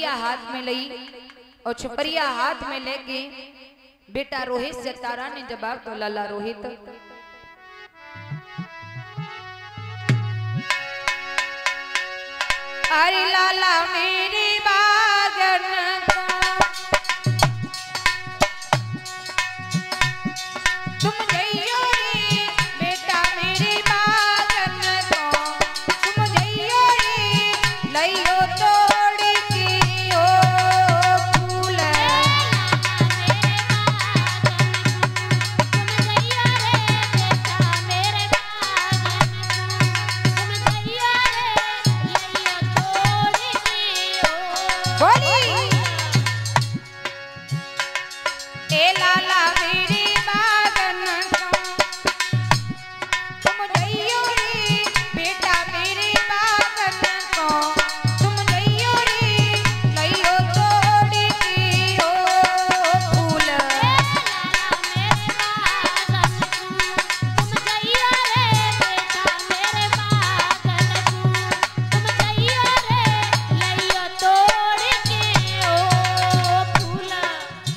छपरिया हाथ में ली और छपरिया हाथ में लेके बेटा रोहित से तारा ने जवाब तो लाला रोहित अरे लाला मेरी बागन तुम जइयो रे बेटा मेरी बागन को तुम जइयो रे लइयो तोड़ के ओ फूल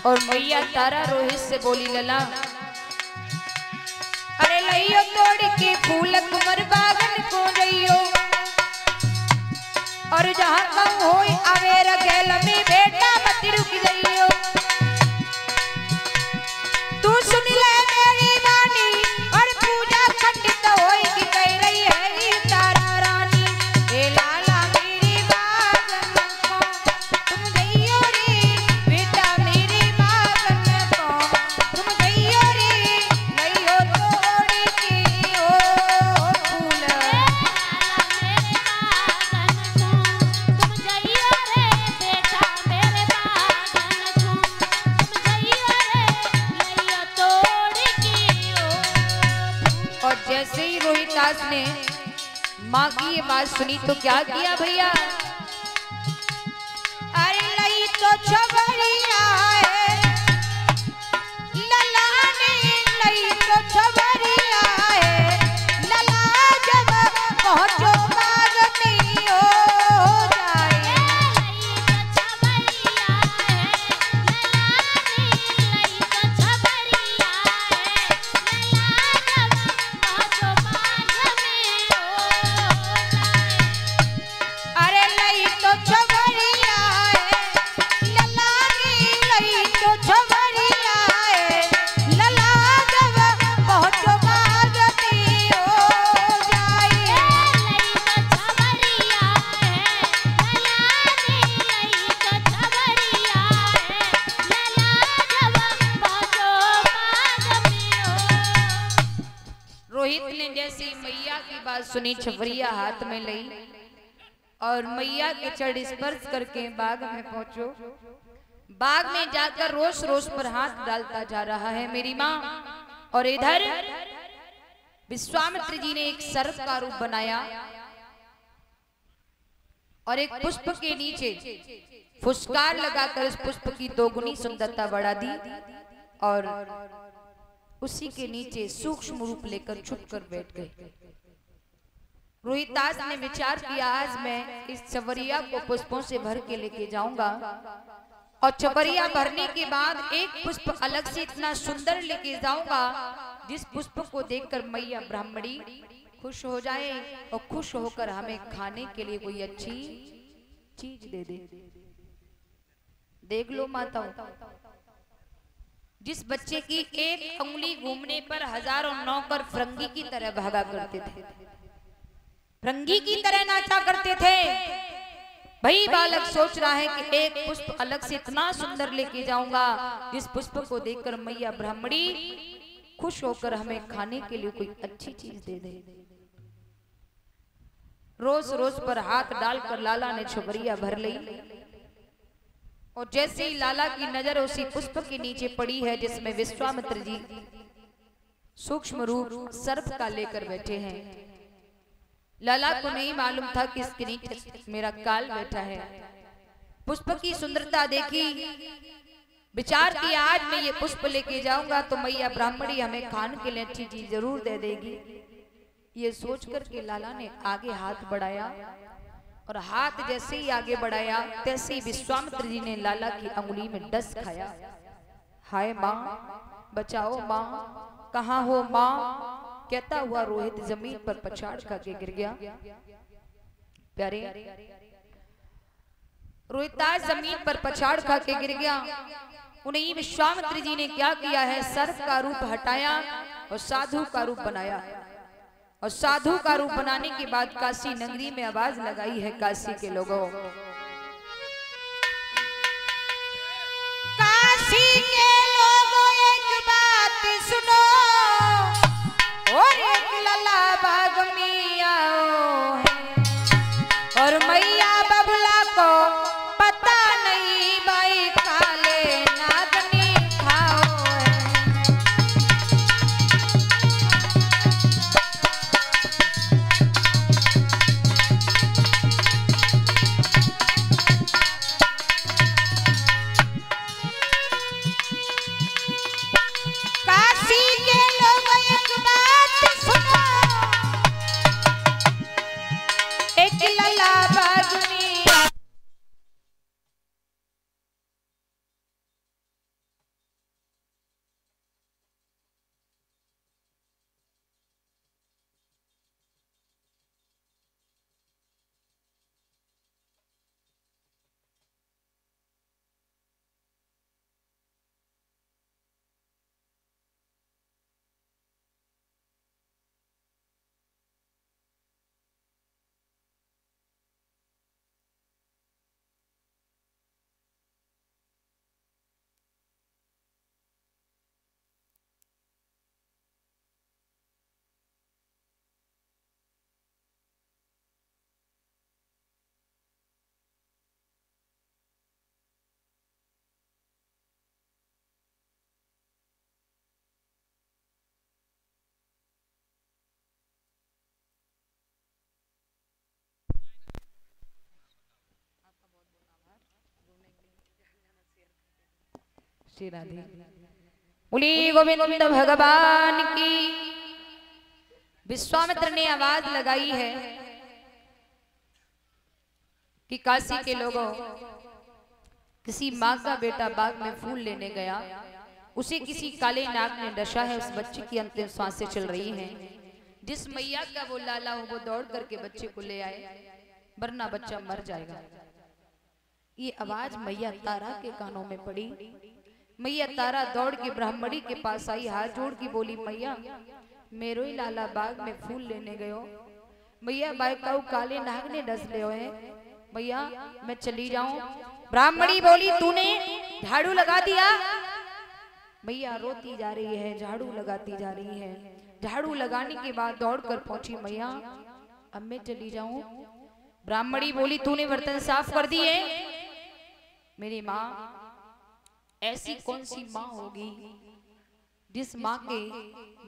और मैया तारा रोहित से बोली लला अरे लइयो तोड़ के फूल कुमर बागन को जइयो और जहां कम होई अवेर गैल में बेटा मत रुक जइयो तू सुन ले मेरी वाणी और पूजा खंडित होई कि कह रही है ये तारा रानी ए लाला मेरी बागन को तुम जइयो रे बेटा मेरी जैसे ही रोहितास ने माँ की ये बात सुनी तो क्या किया भैया अरे लई तो छबरिया है लला ने लई तो छबरिया है लला जब पहुंचो बाग में हो जाए सुनी छपरिया हाथ में ली और मैया के चरण स्पर्श करके बाग में पहुंचो बाग में जाकर रोज रोज पर हाथ डालता जा रहा है मेरी माँ और इधर विश्वामित्र जी ने एक सर्प का रूप बनाया और एक पुष्प के नीचे फुसकार लगाकर उस पुष्प की दोगुनी सुंदरता बढ़ा दी और उसी के नीचे सूक्ष्म रूप लेकर छुपकर बैठ गए। रोहितास ने विचार किया आज मैं इस छपरिया को पुष्पों से भर के लेके जाऊंगा और छपरिया भरने के बाद एक पुष्प अलग से इतना सुंदर लेके जाऊंगा जिस पुष्प को देखकर मैया ब्राह्मणी खुश हो जाए और खुश होकर हमें खाने के लिए कोई अच्छी चीज दे दे। देख लो माताओं जिस बच्चे की एक उंगली घूमने पर हजारों नौकर फरंगी की तरह भागा करते थे फरंगी की तरह नाचा करते थे भाई बालक सोच रहा है कि एक पुष्प अलग से इतना सुंदर लेके जाऊंगा जिस पुष्प को देखकर मैया ब्राह्मणी खुश होकर हमें खाने के लिए कोई अच्छी चीज दे दे। रोज रोज पर हाथ डालकर लाला ने छपरिया भर ली और जैसे ही लाला की नजर उसी पुष्प के नीचे पड़ी है जिसमें विश्वामित्र जी सूक्ष्म रूप सर्प का लेकर बैठे हैं। लाला को नहीं मालूम था कि इसके नीचे मेरा काल बैठा है। पुष्प की सुंदरता देखी विचार किया आज मैं ये पुष्प लेके जाऊंगा तो मैया ब्राह्मणी हमें खाने के लिए अच्छी चीज जरूर दे देगी। ये सोच कर के लाला ने आगे हाथ बढ़ाया और हाथ जैसे ही आगे बढ़ाया तैसे ही विश्वामित्र जी ने लाला की अंगुली में डस खाया। हाय माँ बचाओ माँ, कहाँ हो माँ, कहता हुआ रोहित जमीन पर पछाड़ करके गिर गया। प्यारे रोहिताज जमीन पर पछाड़ खा के गिर गया। उन्हें विश्वामित्र जी ने क्या किया है, सर्प का रूप हटाया और साधु का रूप बनाया। और साधु का रूप बनाने के बाद काशी नगरी में आवाज लगाई है, काशी के लोगों, काशी के लोगों एक बात सुनो, और एक लला बाग में आओ और मैया बबला को पता नहीं भाई काले नागनी खाओ है। काशी के लोग एक बात सुनो, एक लला बाग में श्री राधे बोली गोविंद भगवान की। विश्वामित्र ने आवाज लगाई है कि काशी के लोगों, किसी माँ का बेटा बाग में फूल लेने गया, उसे किसी काले नाग ने डसा है, उस बच्चे की अंतिम सांसें चल रही हैं। जिस मैया का वो लाला हो वो दौड़ करके बच्चे को ले आए, वरना बच्चा मर जाएगा। ये आवाज मैया तारा के कानों में पड़ी। मैया तारा दौड़ के ब्राह्मणी के पास आई, हाथ जोड़ के बोली, मैया मेरो ही लाला बाग में फूल लेने गयो, मैया बाइकाऊ काले नाग ने डस ले है, मैया मैं चली जाऊं। ब्राह्मणी बोली, तूने झाड़ू लगा दिया। मैया रोती जा रही है, झाड़ू लगाती जा रही है। झाड़ू लगाने के बाद दौड़कर पहुंची, मैया अब मैं चली जाऊं। ब्राह्मणी बोली, तूने बर्तन साफ कर दिए। मेरी माँ, ऐसी कौन सी माँ होगी जिस माँ के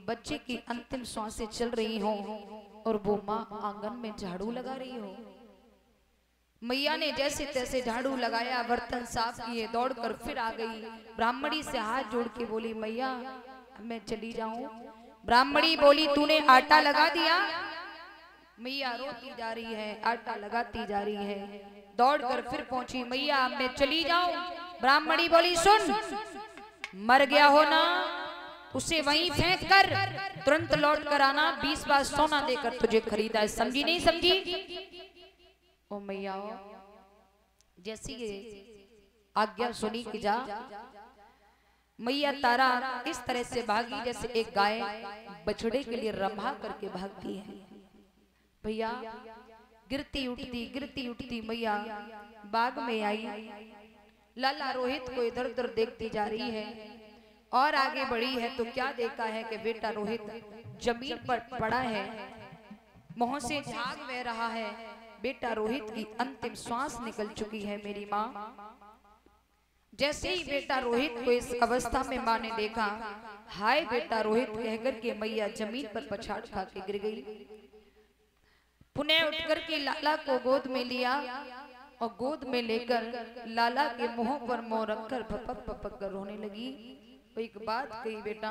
बच्चे की अंतिम सांसें चल रही हो और वो माँ आंगन में झाड़ू लगा रही हो। मैया ने जैसे तैसे झाड़ू लगाया, बर्तन साफ किए, दौड़कर फिर आ गई। ब्राह्मणी से हाथ जोड़ के बोली, मैया मैं चली जाऊं। ब्राह्मणी बोली, तूने आटा लगा दिया। मैया रोती जा रही है, आटा लगाती जा रही है। दौड़कर फिर पहुंची, मैया मैं चली जाऊं। ब्राह्मणी बोली, सुन, मर गया हो ना, उसे वहीं फेंक कर तुरंत लौट कर आना, 20 बार सोना देकर तुझे खरीदा है, समझी नहीं समझी? ओ मैया जैसी आज्ञा सुनी कि जा। मैया तारा इस तरह से भागी जैसे एक गाय बछड़े के लिए रंभा करके भागती है। भैया गिरती उठती मैया बाग में आई। लाला रोहित को इधर उधर देखती जा रही है और आगे बढ़ी है तो क्या देखा है कि बेटा रोहित जमीन पर पड़ा है, मुंह से झाग बह रहा है। बेटा रोहित की अंतिम श्वास निकल चुकी है। मेरी माँ, जैसे ही बेटा रोहित को इस अवस्था में माँ ने देखा, हाय बेटा रोहित कहकर के मैया जमीन पर पछाड़ खा के गिर गई। पुनः उठकर के लाला को गोद में लिया और गोद में लेकर लाला के मुंह पर मुंह रखकर पपक पपक कर रोने लगी। एक बात कही, बेटा